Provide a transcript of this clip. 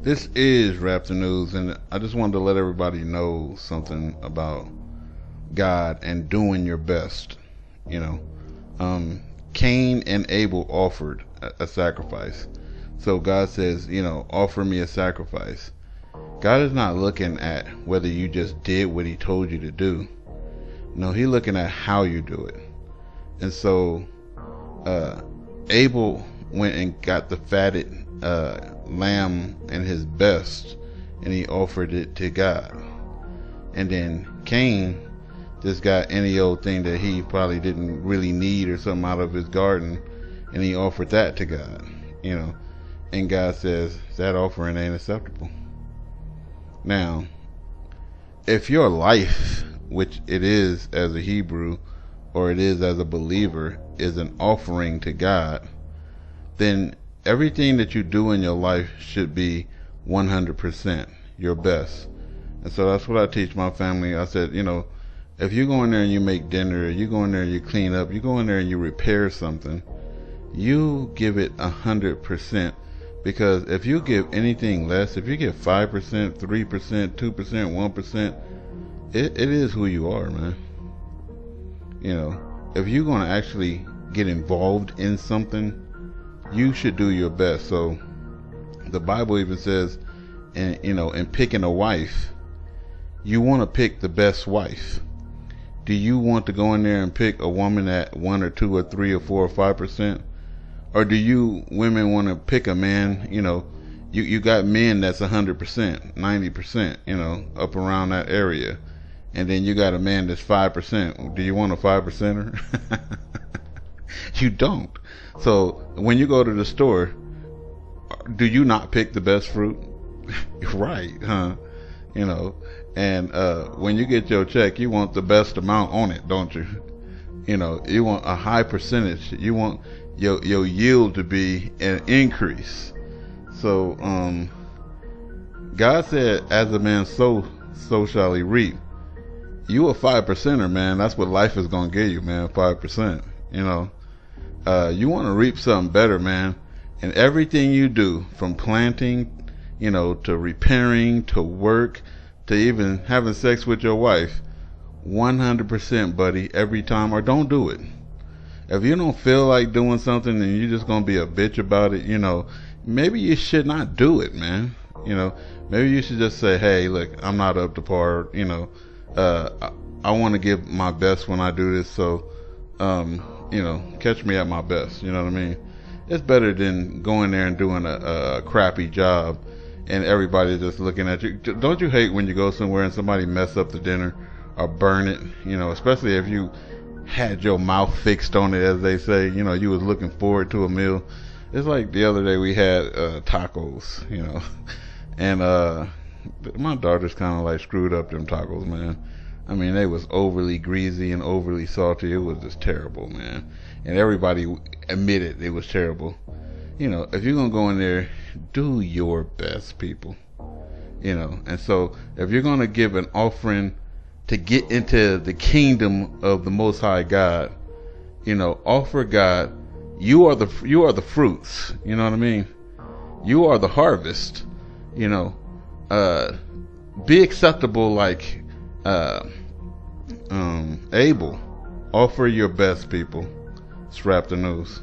This is Rap the News, and I just wanted to let everybody know something about God and doing your best. You know, Cain and Abel offered a sacrifice. So God says, offer me a sacrifice. God is not looking at whether you just did what he told you to do. No, he's looking at how you do it. And so Abel went and got the fatted lamb and his best, and he offered it to God. And then Cain just got any old thing that he probably didn't really need or something out of his garden, and he offered that to God. And God says that offering ain't acceptable. Now, if your life, which it is as a Hebrew or it is as a believer, is an offering to God, then everything that you do in your life should be 100% your best. And so that's what I teach my family. I said, if you go in there and you make dinner, you go in there and you clean up, you go in there and you repair something, you give it 100%. Because if you give anything less, if you give 5%, 3%, 2%, 1%, it is who you are, man. If you're going to actually get involved in something, you should do your best. So the Bible even says, in picking a wife, you want to pick the best wife. Do you want to go in there and pick a woman at 1 or 2 or 3 or 4 or 5%? Or do you women want to pick a man, you got men that's 100%, 90%, up around that area. And then you got a man that's 5%. Do you want a 5%er? You don't. So when you go to the store, do you not pick the best fruit? Right, huh? And when you get your check, you want the best amount on it, don't you? You want a high percentage. You want your yield to be an increase. So God said, as a man sow, so shall he reap. You a 5%er, man. That's what life is gonna give you, man. 5%. You want to reap something better, man. And everything you do, from planting, to repairing, to work, to even having sex with your wife, 100%, buddy, every time. Or don't do it. If you don't feel like doing something and you're just gonna be a bitch about it, maybe you should not do it, man. Maybe you should just say, hey, look, I'm not up to par. I want to give my best when I do this, so catch me at my best. You know what I mean? It's better than going there and doing a crappy job and everybody just looking at you. Don't you hate when you go somewhere and somebody mess up the dinner or burn it? Especially if you had your mouth fixed on it, as they say. You was looking forward to a meal. It's like the other day we had tacos, and my daughters kind of like screwed up them tacos, man. I mean, they was overly greasy and overly salty. It was just terrible, man. And everybody admitted it was terrible. If you're gonna go in there, do your best, people. And so if you're gonna give an offering to get into the kingdom of the Most High God, offer God. You are the fruits. You know what I mean? You are the harvest. Be acceptable like Abel. Offer your best, people. It's Rap the News.